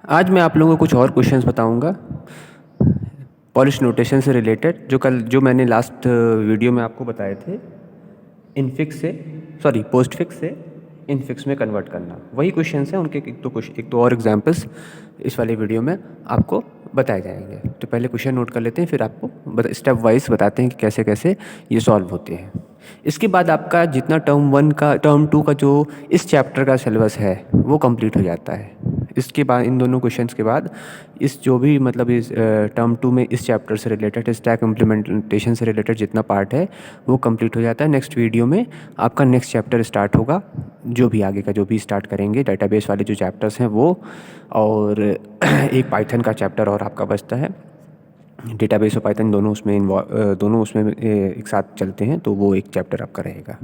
आज मैं आप लोगों को कुछ और क्वेश्चंस बताऊंगा पॉलिश नोटेशन से रिलेटेड, जो मैंने लास्ट वीडियो में आपको बताए थे। इनफिक्स से पोस्टफिक्स से इनफिक्स में कन्वर्ट करना, वही क्वेश्चंस हैं। उनके एक दो और एग्जांपल्स इस वाले वीडियो में आपको बताए जाएंगे। तो पहले क्वेश्चन नोट कर लेते हैं, फिर आपको स्टेप वाइज बताते हैं कि कैसे कैसे ये सॉल्व होते हैं। इसके बाद आपका जितना टर्म टू का जो इस चैप्टर का सिलेबस है वो कंप्लीट हो जाता है। इसके बाद इन दोनों क्वेश्चंस के बाद इस जो भी मतलब इस टर्म टू में इस चैप्टर से रिलेटेड स्टैक इम्प्लीमेंटेशन से रिलेटेड जितना पार्ट है वो कंप्लीट हो जाता है। नेक्स्ट वीडियो में आपका नेक्स्ट चैप्टर स्टार्ट होगा, जो भी आगे का जो भी स्टार्ट करेंगे डेटाबेस वाले जो चैप्टर्स हैं वो, और एक पाइथन का चैप्टर और आपका बचता है। डेटाबेस और पाइथन दोनों उसमें एक साथ चलते हैं, तो वो एक चैप्टर आपका रहेगा।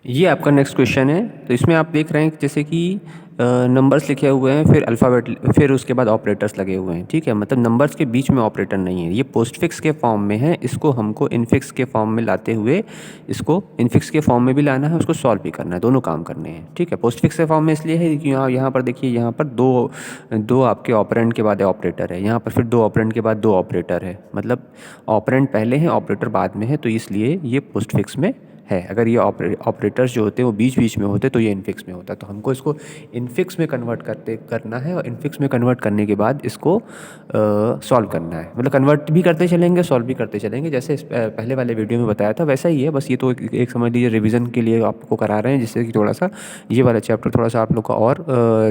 ये आपका नेक्स्ट क्वेश्चन है। तो इसमें आप देख रहे हैं जैसे कि नंबर्स लिखे हुए हैं, फिर अल्फ़ाबेट, फिर उसके बाद ऑपरेटर्स लगे हुए हैं। ठीक है, मतलब नंबर्स के बीच में ऑपरेटर नहीं है। ये पोस्टफिक्स के फॉर्म में है, इसको हमको इनफिक्स के फॉर्म में लाते हुए इसको इनफिक्स के फॉर्म में भी लाना है, उसको सॉल्व भी करना है, दोनों काम करने हैं। ठीक है, पोस्टफिक्स के फॉर्म में इसलिए है कि यहाँ पर देखिए, यहाँ पर दो आपके ऑपरेंड के बाद ऑपरेटर है, यहाँ पर फिर दो ऑपरेंड के बाद दो ऑपरेटर है, मतलब ऑपरेंड पहले हैं ऑपरेटर बाद में है, तो इसलिए ये पोस्टफिक्स में है। अगर ये ऑपरेटर्स जो होते हैं वो बीच बीच में होते तो ये इनफिक्स में होता। तो हमको इसको इनफिक्स में कन्वर्ट करना है, और इनफिक्स में कन्वर्ट करने के बाद इसको सॉल्व करना है। मतलब कन्वर्ट भी करते चलेंगे, सॉल्व भी करते चलेंगे, जैसे पहले वाले वीडियो में बताया था वैसा ही है। बस ये तो एक समझ लीजिए रिवीजन के लिए आपको करा रहे हैं, जिससे कि थोड़ा सा ये वाला चैप्टर थोड़ा सा आप लोग का और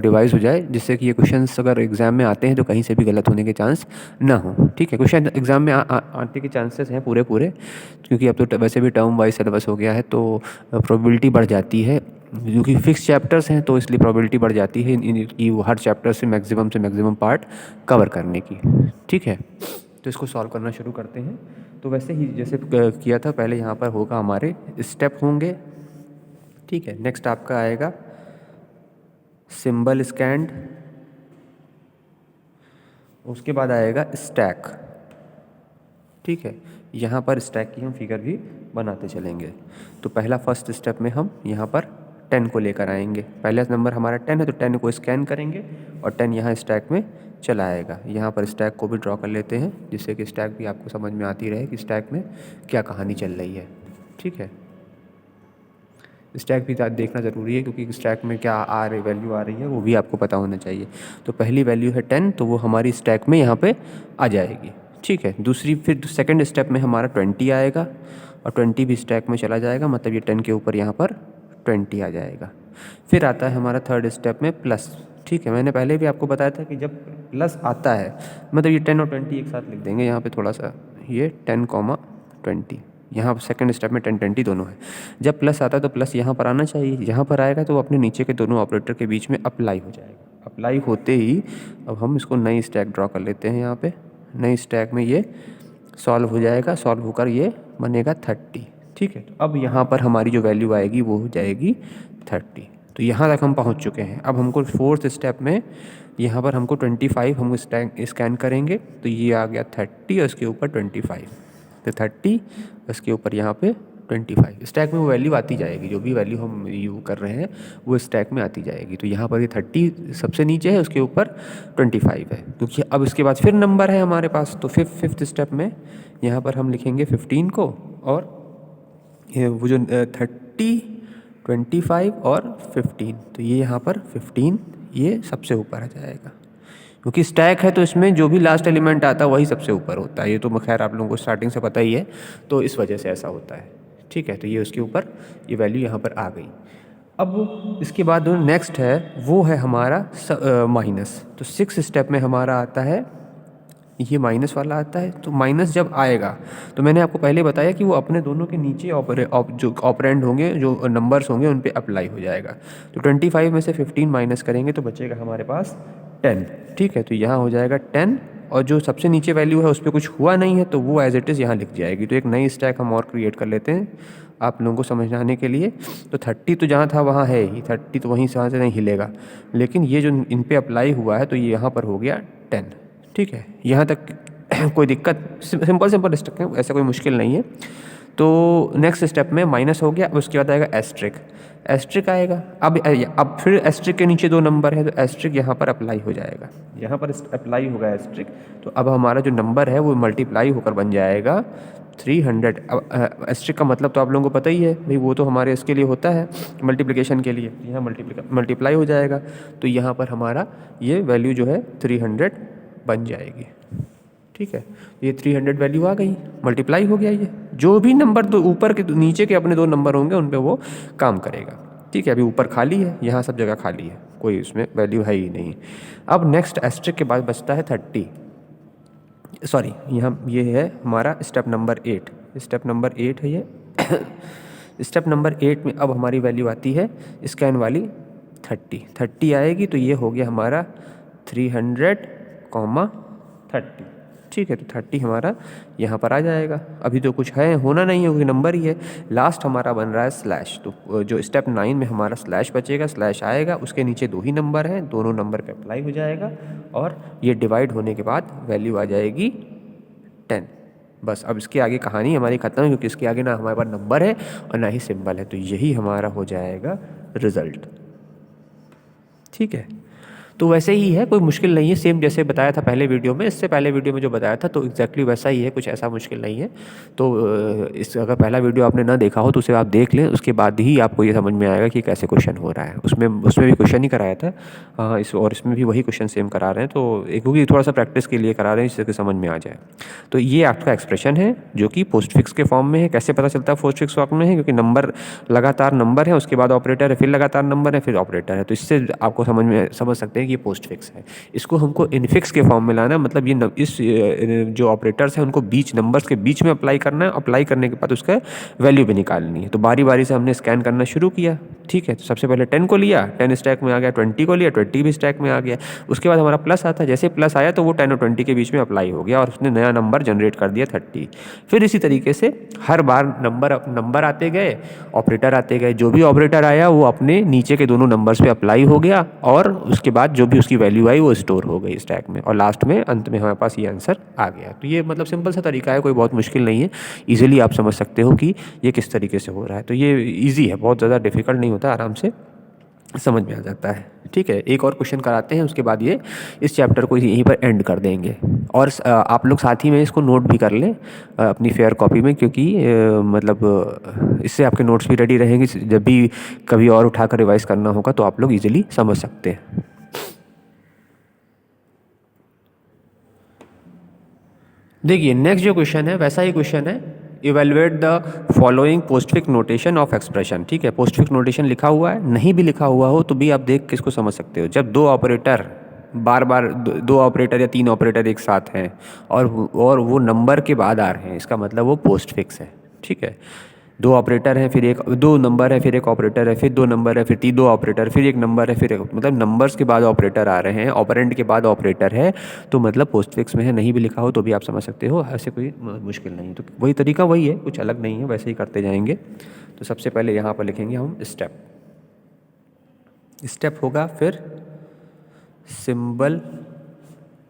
रिवाइज हो जाए, जिससे कि ये क्वेश्चन अगर एग्जाम में आते हैं तो कहीं से भी गलत होने के चांस ना हो। ठीक है, क्वेश्चन एग्जाम में आने के चांसेस हैं पूरे, क्योंकि अब तो वैसे भी टर्म वाइज सिलेबस हो गया है, तो प्रोबेबिलिटी बढ़ जाती है, क्योंकि फिक्स चैप्टर्स हैं तो इसलिए प्रोबेबिलिटी बढ़ जाती है कि वो हर चैप्टर से मैक्सिमम पार्ट कवर करने की। ठीक है, तो इसको सॉल्व करना शुरू करते हैं। तो वैसे ही जैसे किया था पहले, यहाँ पर होगा हमारे स्टेप होंगे। ठीक है, नेक्स्ट आपका आएगा सिंबल स्कैंड, उसके बाद आएगा स्टैक। ठीक है, यहाँ पर स्टैक की हम फिगर भी बनाते चलेंगे। तो पहला फर्स्ट स्टेप में हम यहाँ पर 10 को लेकर आएंगे। पहला नंबर हमारा 10 है, तो 10 को स्कैन करेंगे और 10 यहाँ स्टैक में चला आएगा। यहाँ पर स्टैक को भी ड्रॉ कर लेते हैं, जिससे कि स्टैक भी आपको समझ में आती रहे कि स्टैक में क्या कहानी चल रही है। ठीक है, स्टैक भी देखना ज़रूरी है, क्योंकि स्टैक में क्या वैल्यू आ रही है वो भी आपको पता होना चाहिए। तो पहली वैल्यू है 10, तो वो हमारी स्टैक में यहाँ पे आ जाएगी। ठीक है, फिर सेकंड स्टेप में हमारा 20 आएगा, और 20 भी स्टैक में चला जाएगा, मतलब ये 10 के ऊपर यहाँ पर 20 आ जाएगा। फिर आता है हमारा थर्ड स्टेप में प्लस। ठीक है, मैंने पहले भी आपको बताया था कि जब प्लस आता है, मतलब ये 10 और 20 एक साथ लिख देंगे यहाँ पे, थोड़ा सा ये 10, 20 यहाँ सेकंड स्टेप में 10, 20 दोनों है। जब प्लस आता है तो प्लस यहाँ पर आना चाहिए, यहाँ पर आएगा तो वो अपने नीचे के दोनों ऑपरेटर के बीच में अप्लाई हो जाएगा। अप्लाई होते ही अब हम इसको नई स्टैक ड्रॉ कर लेते हैं। यहाँ पे नई स्टैक में ये सॉल्व हो जाएगा, सॉल्व होकर ये बनेगा 30। ठीक है, तो अब यहाँ पर हमारी जो वैल्यू आएगी वो हो जाएगी 30। तो यहाँ तक हम पहुँच चुके हैं। अब हमको फोर्थ स्टेप में यहाँ पर हमको 25 हम स्कैन करेंगे, तो ये आ गया 30 और इसके ऊपर 25, तो 30 इसके ऊपर यहाँ पे 25। स्टैक में वो वैल्यू आती जाएगी, जो भी वैल्यू हम यू कर रहे हैं वो स्टैक में आती जाएगी। तो यहाँ पर ये 30 सबसे नीचे है, उसके ऊपर 25 है, क्योंकि अब इसके बाद फिर नंबर है हमारे पास। तो फिफ्थ स्टेप में यहाँ पर हम लिखेंगे 15 को, और वो जो 30, 25 और 15, तो ये यहाँ पर 15 ये सबसे ऊपर आ जाएगा, क्योंकि स्टैक है तो इसमें जो भी लास्ट एलिमेंट आता है वही सबसे ऊपर होता है। ये तो खैर आप लोगों को स्टार्टिंग से पता ही है, तो इस वजह से ऐसा होता है। ठीक है, तो ये उसके ऊपर ये वैल्यू यहाँ पर आ गई। अब इसके बाद जो नेक्स्ट है वो है हमारा माइनस। तो 6 स्टेप में हमारा आता है ये माइनस वाला आता है। तो माइनस जब आएगा तो मैंने आपको पहले बताया कि वो अपने दोनों के नीचे जो ऑपरेंड होंगे, जो नंबर्स होंगे, उन पे अप्लाई हो जाएगा। तो 25 में से 15 माइनस करेंगे तो बचेगा हमारे पास 10। ठीक है, तो यहाँ हो जाएगा 10, और जो सबसे नीचे वैल्यू है उस पर कुछ हुआ नहीं है तो वो एज इट इज़ यहाँ लिख जाएगी। तो एक नई स्टैक हम और क्रिएट कर लेते हैं आप लोगों को समझाने के लिए। तो 30 तो जहाँ था वहाँ है ही, 30 तो वहीं से नहीं हिलेगा, लेकिन ये जो इन पे अप्लाई हुआ है तो ये यहाँ पर हो गया 10। ठीक है, यहाँ तक कोई दिक्कत? सिंपल स्टेप है, ऐसा कोई मुश्किल नहीं है। तो नेक्स्ट स्टेप में माइनस हो गया, उसके बाद आएगा एस्ट्रिक, एस्ट्रिक आएगा। अब फिर एस्ट्रिक के नीचे 2 नंबर है तो एस्ट्रिक यहाँ पर अप्लाई हो जाएगा, यहाँ पर अप्लाई होगा एस्ट्रिक। तो अब हमारा जो नंबर है वो मल्टीप्लाई होकर बन जाएगा 300। अब एस्ट्रिक का मतलब तो आप लोगों को पता ही है भाई, वो तो हमारे इसके लिए होता है मल्टीप्लिकेशन के लिए, यहाँ मल्टीप्लाई हो जाएगा। तो यहाँ पर हमारा ये वैल्यू जो है 300 बन जाएगी। ठीक है, ये 300 वैल्यू आ गई, मल्टीप्लाई हो गया। ये जो भी नंबर दो ऊपर के नीचे के अपने 2 नंबर होंगे उन पे वो काम करेगा। ठीक है, अभी ऊपर खाली है, यहाँ सब जगह खाली है, कोई उसमें वैल्यू है ही नहीं। अब नेक्स्ट एस्ट्रिक के बाद बचता है 30, सॉरी यहाँ ये है हमारा स्टेप नंबर 8, स्टेप नंबर 8 है ये। स्टेप नंबर 8 में अब हमारी वैल्यू आती है स्कैन वाली 30 आएगी। तो ये हो गया हमारा 300,30। ठीक है, तो 30 हमारा यहाँ पर आ जाएगा। अभी तो कुछ है होना नहीं है क्योंकि नंबर ही है। लास्ट हमारा बन रहा है स्लैश, तो जो स्टेप 9 में हमारा स्लैश बचेगा, स्लैश आएगा, उसके नीचे 2 ही नंबर हैं, दोनों नंबर पे अप्लाई हो जाएगा और ये डिवाइड होने के बाद वैल्यू आ जाएगी 10। बस अब इसके आगे कहानी हमारी ख़त्म है, क्योंकि इसके आगे ना हमारे पास नंबर है और ना ही सिंबल है। तो यही हमारा हो जाएगा रिज़ल्ट। ठीक है, तो वैसे ही है, कोई मुश्किल नहीं है, सेम जैसे बताया था पहले वीडियो में, इससे पहले वीडियो में जो बताया था तो एग्जैक्टली वैसा ही है, कुछ ऐसा मुश्किल नहीं है। तो इस अगर पहला वीडियो आपने ना देखा हो तो उसे आप देख लें, उसके बाद ही आपको ये समझ में आएगा कि कैसे क्वेश्चन हो रहा है। उसमें भी क्वेश्चन ही कराया था, और इसमें भी वही क्वेश्चन सेम करा रहे हैं। तो क्योंकि थोड़ा सा प्रैक्टिस के लिए करा रहे हैं जिससे कि समझ में आ जाए। तो ये आपका एक्सप्रेशन है जो कि पोस्ट फिक्स के फॉर्म में है। कैसे पता चलता है पोस्ट फिक्स फॉर्म में है? क्योंकि नंबर लगातार नंबर है, उसके बाद ऑपरेटर है, फिर लगातार नंबर है, फिर ऑपरेटर है। तो इससे आपको समझ सकते हैं कि ये पोस्ट फिक्स है। इसको हमको इनफिक्स के फॉर्म में लाना, मतलब ये इस जो ऑपरेटर्स हैं उनको बीच नंबर्स के बीच में अप्लाई करना है। अप्लाई करने के बाद उसका वैल्यू भी निकालनी है। तो बारी बारी से हमने स्कैन करना शुरू किया। ठीक है, तो सबसे पहले 10 को लिया, 10 स्टैक में आ गया, 20 को लिया, 20 भी स्टैक में आ गया। उसके बाद हमारा प्लस आता है, जैसे प्लस आया तो वो 10 और 20 के बीच में अप्लाई हो गया और उसने नया नंबर जनरेट कर दिया 30। फिर इसी तरीके से हर बार नंबर आते गए, ऑपरेटर आते गए, जो भी ऑपरेटर आया वो अपने नीचे के दोनों नंबर्स पे अप्लाई हो गया और उसके बाद जो भी उसकी वैल्यू आई वो स्टोर हो गई स्टैक में, और लास्ट में अंत में हमारे पास ये आंसर आ गया। तो ये मतलब सिंपल सा तरीका है, कोई बहुत मुश्किल नहीं है। इजीली आप समझ सकते हो कि ये किस तरीके से हो रहा है। तो ये इजी है, बहुत ज़्यादा डिफिकल्ट नहीं होता, आराम से समझ में आ जाता है। ठीक है, एक और क्वेश्चन कराते हैं, उसके बाद ये इस चैप्टर को यहीं पर एंड कर देंगे। और आप लोग साथ ही में इसको नोट भी कर लें अपनी फेयर कॉपी में, क्योंकि मतलब इससे आपके नोट्स भी रेडी रहेंगे। जब भी कभी और उठाकर रिवाइज करना होगा तो आप लोग इजीली समझ सकते हैं। देखिए नेक्स्ट जो क्वेश्चन है वैसा ही क्वेश्चन है, evaluate the following postfix notation of expression. ठीक है, पोस्टफिक्स नोटेशन लिखा हुआ है, नहीं भी लिखा हुआ हो तो भी आप देख के इसको समझ सकते हो। जब 2 ऑपरेटर बार बार 2 ऑपरेटर या 3 ऑपरेटर एक साथ हैं और वो नंबर के बाद आ रहे हैं, इसका मतलब वो पोस्टफिक्स है। ठीक है, 2 ऑपरेटर हैं, फिर 2 नंबर है, फिर एक ऑपरेटर है, फिर 2 नंबर है, फिर 2 ऑपरेटर, फिर एक नंबर है, फिर एक, मतलब नंबर्स के बाद ऑपरेटर आ रहे हैं, ऑपरेंड के बाद ऑपरेटर है, तो मतलब पोस्टफिक्स में है। नहीं भी लिखा हो तो भी आप समझ सकते हो, ऐसे कोई मुश्किल नहीं। तो वही तरीका वही है, कुछ अलग नहीं है, वैसे ही करते जाएंगे। तो सबसे पहले यहाँ पर लिखेंगे हम स्टेप होगा, फिर सिंबल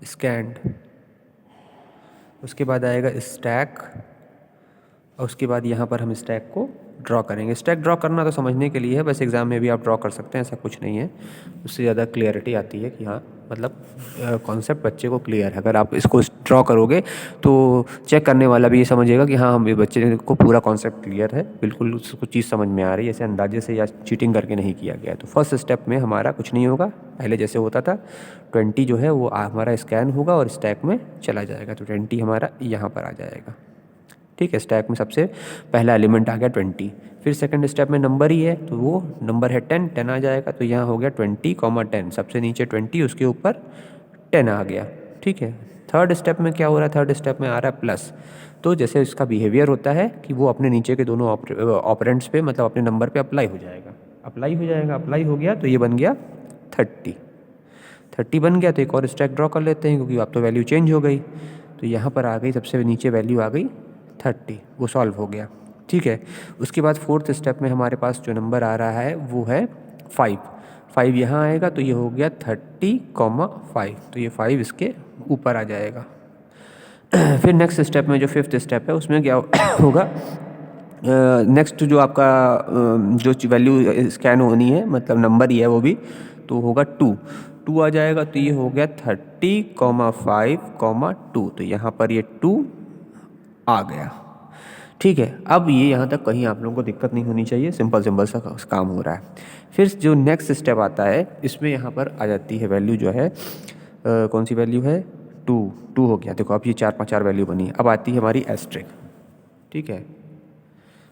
स्कैंड, उसके बाद आएगा स्टैक, और उसके बाद यहाँ पर हम स्टैक को ड्रॉ करेंगे। स्टैक ड्रॉ करना तो समझने के लिए है, बस एग्ज़ाम में भी आप ड्रॉ कर सकते हैं, ऐसा कुछ नहीं है। उससे ज़्यादा क्लियरिटी आती है कि हाँ मतलब कॉन्सेप्ट बच्चे को क्लियर है। अगर आप इसको ड्रॉ करोगे तो चेक करने वाला भी ये समझेगा कि हाँ हम बच्चे को पूरा कॉन्सेप्ट क्लियर है, बिल्कुल उसको चीज़ समझ में आ रही है, ऐसे अंदाजे से या चीटिंग करके नहीं किया गया। तो फर्स्ट स्टेप में हमारा कुछ नहीं होगा, पहले जैसे होता था 20 जो है वो हमारा स्कैन होगा और स्टैक में चला जाएगा। तो 20 हमारा यहाँ पर आ जाएगा। ठीक है, स्टैक में सबसे पहला एलिमेंट आ गया 20। फिर सेकंड स्टेप में नंबर ही है तो वो नंबर है 10 आ जाएगा। तो यहाँ हो गया 20, 10, सबसे नीचे 20, उसके ऊपर 10 आ गया। ठीक है, थर्ड स्टेप में क्या हो रहा है? थर्ड स्टेप में आ रहा है प्लस। तो जैसे इसका बिहेवियर होता है कि वो अपने नीचे के दोनों ऑपरेंट्स पे, मतलब अपने नंबर पे अप्लाई हो जाएगा। अप्लाई हो गया तो ये बन गया 30 बन गया। तो एक और स्टैक ड्रॉ कर लेते हैं क्योंकि अब तो वैल्यू चेंज हो गई। तो यहाँ पर आ गई, सबसे नीचे वैल्यू आ गई 30, वो सॉल्व हो गया। ठीक है, उसके बाद फोर्थ स्टेप में हमारे पास जो नंबर आ रहा है वो है 5 यहाँ आएगा। तो ये हो गया 30,5, तो ये 5 इसके ऊपर आ जाएगा। फिर नेक्स्ट स्टेप में जो फिफ्थ स्टेप है उसमें क्या होगा, नेक्स्ट जो आपका जो वैल्यू स्कैन होनी है, मतलब नंबर ही है वो भी, तो होगा 2 आ जाएगा। तो ये हो गया 30,5,2। तो यहाँ पर ये 2 आ गया। ठीक है, अब ये यहाँ तक कहीं आप लोगों को दिक्कत नहीं होनी चाहिए, सिंपल सिंपल सा काम हो रहा है। फिर जो नेक्स्ट स्टेप आता है, इसमें यहाँ पर आ जाती है वैल्यू जो है, कौन सी वैल्यू है, 2 हो गया। देखो अब ये 4 वैल्यू बनी। अब आती है हमारी एस्ट्रिक। ठीक है,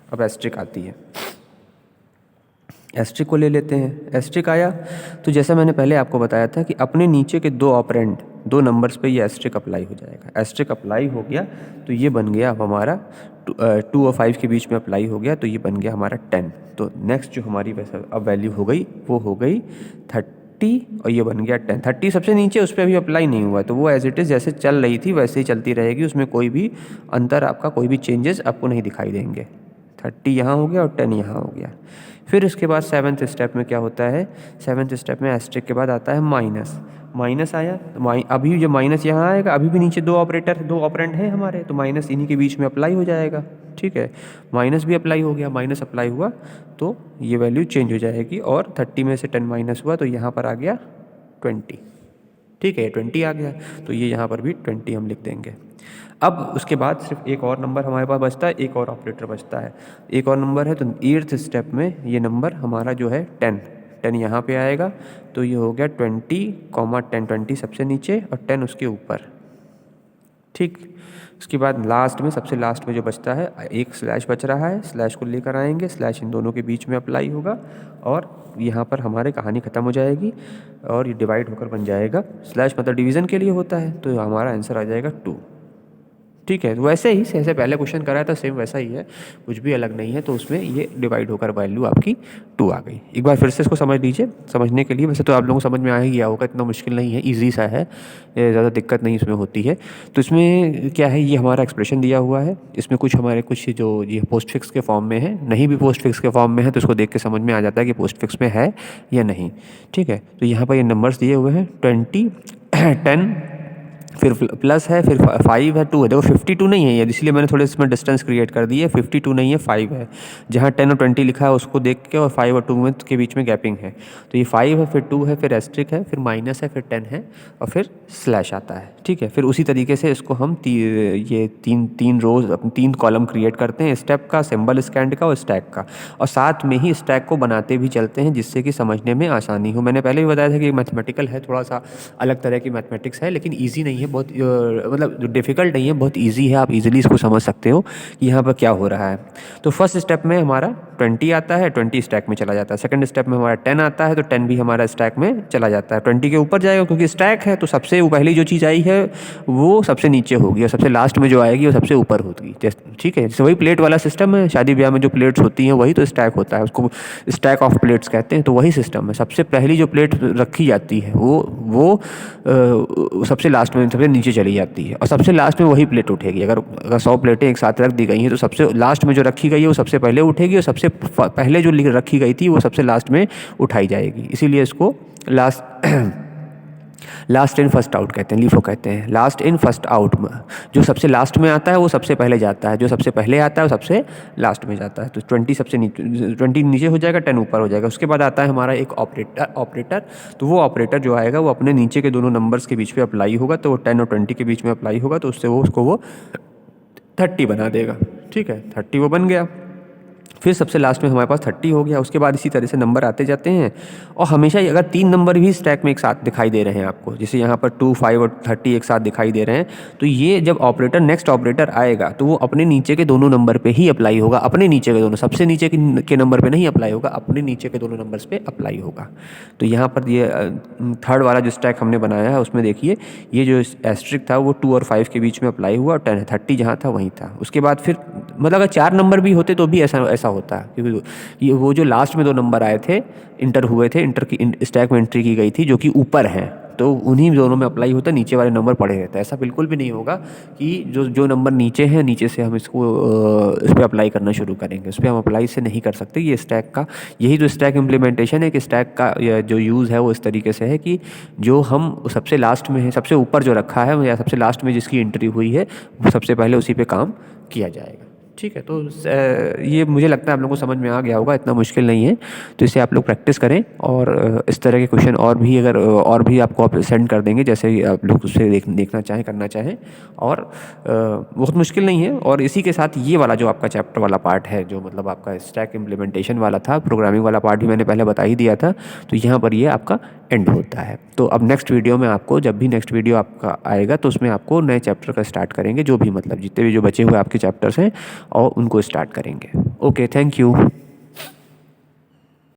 अब एस्ट्रिक आती है। एस्ट्रिक को ले लेते हैं। एस्ट्रिक आया तो जैसा मैंने पहले आपको बताया था कि अपने नीचे के 2 ऑपरेंड 2 नंबर्स पे ये एस्ट्रिक अप्लाई हो जाएगा। एस्ट्रिक अप्लाई हो गया तो ये बन गया अब हमारा 2 और 5 के बीच में अप्लाई हो गया, तो ये बन गया हमारा 10। तो नेक्स्ट जो हमारी वैसे अब वैल्यू हो गई वो हो गई 30 और ये बन गया 10। 30 सबसे नीचे, उस पर अभी अप्लाई नहीं हुआ, तो वो एज इट इज़ जैसे चल रही थी वैसे ही चलती रहेगी, उसमें कोई भी अंतर आपका, कोई भी चेंजेस आपको नहीं दिखाई देंगे। 30 यहाँ हो गया और 10 यहाँ हो गया। फिर उसके बाद 7th स्टेप में क्या होता है, 7th स्टेप में एस्ट्रिक के बाद आता है माइनस। माइनस आया तो अभी जब माइनस यहाँ आएगा, अभी भी नीचे 2 ऑपरेंड हैं हमारे, तो माइनस इन्हीं के बीच में अप्लाई हो जाएगा। ठीक है, माइनस भी अप्लाई हो गया। माइनस अप्लाई हुआ तो ये वैल्यू चेंज हो जाएगी और 30 में से 10 माइनस हुआ तो यहाँ पर आ गया 20। ठीक है, 20 आ गया, तो ये यहाँ पर भी 20 हम लिख देंगे। अब उसके बाद सिर्फ एक और नंबर हमारे पास बचता है, एक और ऑपरेटर बचता है। एक और नंबर है तो 8th स्टेप में ये नंबर हमारा जो है 10 यहाँ पे आएगा, तो ये हो गया 20,10। 20 सबसे नीचे और 10 उसके ऊपर। ठीक, उसके बाद लास्ट में, सबसे लास्ट में जो बचता है, एक स्लैश बच रहा है, स्लैश को लेकर आएंगे, स्लैश इन दोनों के बीच में अप्लाई होगा और यहाँ पर हमारी कहानी ख़त्म हो जाएगी और ये डिवाइड होकर बन जाएगा। स्लैश मतलब डिवीज़न के लिए होता है, तो हमारा आंसर आ जाएगा 2। ठीक है, तो वैसे ही जैसे पहले क्वेश्चन कराया था सेम वैसा ही है, कुछ भी अलग नहीं है। तो उसमें ये डिवाइड होकर वैल्यू आपकी 2 आ गई। एक बार फिर से इसको समझ लीजिए। समझने के लिए वैसे तो आप लोगों को समझ में आ ही गया होगा, इतना मुश्किल नहीं है, ईजी सा है, ज़्यादा दिक्कत नहीं इसमें होती है। तो इसमें क्या है, ये हमारा एक्सप्रेशन दिया हुआ है, इसमें कुछ जो ये पोस्ट फिक्स के फॉर्म में है, नहीं भी पोस्ट फिक्स के फॉर्म में है तो इसको देख के समझ में आ जाता है कि पोस्ट फिक्स में है या नहीं। ठीक है, तो यहाँ पर ये नंबर्स दिए हुए हैं 20, 10, फिर प्लस है, फिर 5 है, 2 है। देखो 52 नहीं है ये, इसलिए मैंने थोड़े इसमें डिस्टेंस क्रिएट कर दी है। 52 नहीं है, 5 है। जहाँ 10 और 20 लिखा है उसको देख के, और 5 और 2 में के बीच में गैपिंग है, तो ये 5 है, फिर 2 है, फिर एस्ट्रिक है, फिर माइनस है, फिर 10 है और फिर स्लैश आता है। ठीक है, फिर उसी तरीके से इसको हम ये तीन रोज, 3 कॉलम क्रिएट करते हैं, स्टेप का, सिंबल स्कैंड का और स्टैक का, और साथ में ही स्टैक को बनाते भी चलते हैं जिससे कि समझने में आसानी हो। मैंने पहले भी बताया था कि मैथमेटिकल है, थोड़ा सा अलग तरह की मैथमेटिक्स है, लेकिन ईजी नहीं है, बहुत मतलब डिफ़िकल्ट नहीं है, बहुत ईजी है। आप इजीली इसको समझ सकते हो कि यहाँ पर क्या हो रहा है। तो फर्स्ट स्टेप में हमारा 20 आता है, 20 स्टैक में चला जाता है। सेकंड स्टेप में हमारा 10 आता है, तो 10 भी हमारा स्टैक में चला जाता है। 20 के ऊपर जाएगा क्योंकि स्टैक है, तो सबसे पहली जो चीज़ आई है वो सबसे नीचे होगी और सबसे लास्ट में जो आएगी वो सबसे ऊपर होगी। ठीक है, जैसे वही प्लेट वाला सिस्टम है, शादी ब्याह में जो प्लेट्स होती हैं वही तो स्टैक होता है, उसको स्टैक ऑफ प्लेट्स कहते हैं। तो वही सिस्टम है, सबसे पहली जो प्लेट रखी जाती है वो सबसे लास्ट में, सबसे नीचे चली जाती है और सबसे लास्ट में वही प्लेट उठेगी। अगर 100 प्लेटें एक साथ रख दी गई हैं तो सबसे लास्ट में जो रखी गई है वो सबसे पहले उठेगी और सबसे पहले जो रखी गई थी वो सबसे लास्ट में उठाई जाएगी। इसीलिए इसको लास्ट इन फर्स्ट आउट कहते हैं, लीफो कहते हैं। लास्ट इन फर्स्ट आउट में जो सबसे लास्ट में आता है वो सबसे पहले जाता है, जो सबसे पहले आता है वो सबसे लास्ट में जाता है। तो 20 सबसे नीचे, 20 नीचे हो जाएगा, 10 ऊपर हो जाएगा। उसके बाद आता है हमारा एक ऑपरेटर। तो वो ऑपरेटर जो आएगा वो अपने नीचे के दोनों नंबर्स के बीच पे अप्लाई होगा, तो वो 10 और 20 के बीच में अप्लाई होगा, तो उससे उसको 30 बना देगा। ठीक है, 30 वो बन गया। फिर सबसे लास्ट में हमारे पास 30 हो गया। उसके बाद इसी तरह से नंबर आते जाते हैं और हमेशा अगर 3 नंबर भी स्टैक में एक साथ दिखाई दे रहे हैं आपको, जैसे यहाँ पर 2, 5 और 30 एक साथ दिखाई दे रहे हैं, तो ये जब नेक्स्ट ऑपरेटर आएगा तो वो अपने नीचे के दोनों नंबर पे ही अप्लाई होगा। अपने नीचे के दोनों, सबसे नीचे के नंबर पे नहीं अप्लाई होगा, अपने नीचे के दोनों नंबर्स पे अप्लाई होगा। तो यहाँ पर ये 3rd वाला जो स्टैक हमने बनाया है उसमें देखिए ये जो एस्ट्रिक था वो 2 और 5 के बीच में अप्लाई हुआ और 30 जहाँ था वहीं था। उसके बाद फिर मतलब अगर 4 नंबर भी होते तो भी ऐसा होता है, क्योंकि ये वो जो लास्ट में 2 नंबर आए थे, इंटर हुए थे, इंटर की स्टैक में एंट्री की गई थी जो कि ऊपर हैं, तो उन्हीं दोनों में अप्लाई होता है, नीचे वाले नंबर पड़े रहते हैं। ऐसा बिल्कुल भी नहीं होगा कि जो नंबर नीचे हैं नीचे से हम इसको इस पर अप्लाई करना शुरू करेंगे, उस पर हम अप्लाई से नहीं कर सकते। ये स्टैक का यही जो स्टैक इम्प्लीमेंटेशन है कि स्टैक का जो यूज़ है वो इस तरीके से है कि जो हम सबसे लास्ट में है, सबसे ऊपर जो रखा है या सबसे लास्ट में जिसकी एंट्री हुई है वो सबसे पहले उसी पर काम किया जाएगा। ठीक है, तो ये मुझे लगता है आप लोगों को समझ में आ गया होगा, इतना मुश्किल नहीं है। तो इसे आप लोग प्रैक्टिस करें और इस तरह के क्वेश्चन और भी अगर और भी आपको आप सेंड कर देंगे, जैसे ही आप लोग उससे देखना चाहें, करना चाहें। और बहुत मुश्किल नहीं है। और इसी के साथ ये वाला जो आपका चैप्टर वाला पार्ट है, जो मतलब आपका स्टैक इम्प्लीमेंटेशन वाला था, प्रोग्रामिंग वाला पार्ट भी मैंने पहले बता ही दिया था। तो यहाँ पर ये आपका एंड होता है। तो अब नेक्स्ट वीडियो में आपको, जब भी नेक्स्ट वीडियो आपका आएगा तो उसमें आपको नए चैप्टर का स्टार्ट करेंगे, जो भी मतलब जितने भी जो बचे हुए आपके चैप्टर्स हैं और उनको स्टार्ट करेंगे। Okay, thank you.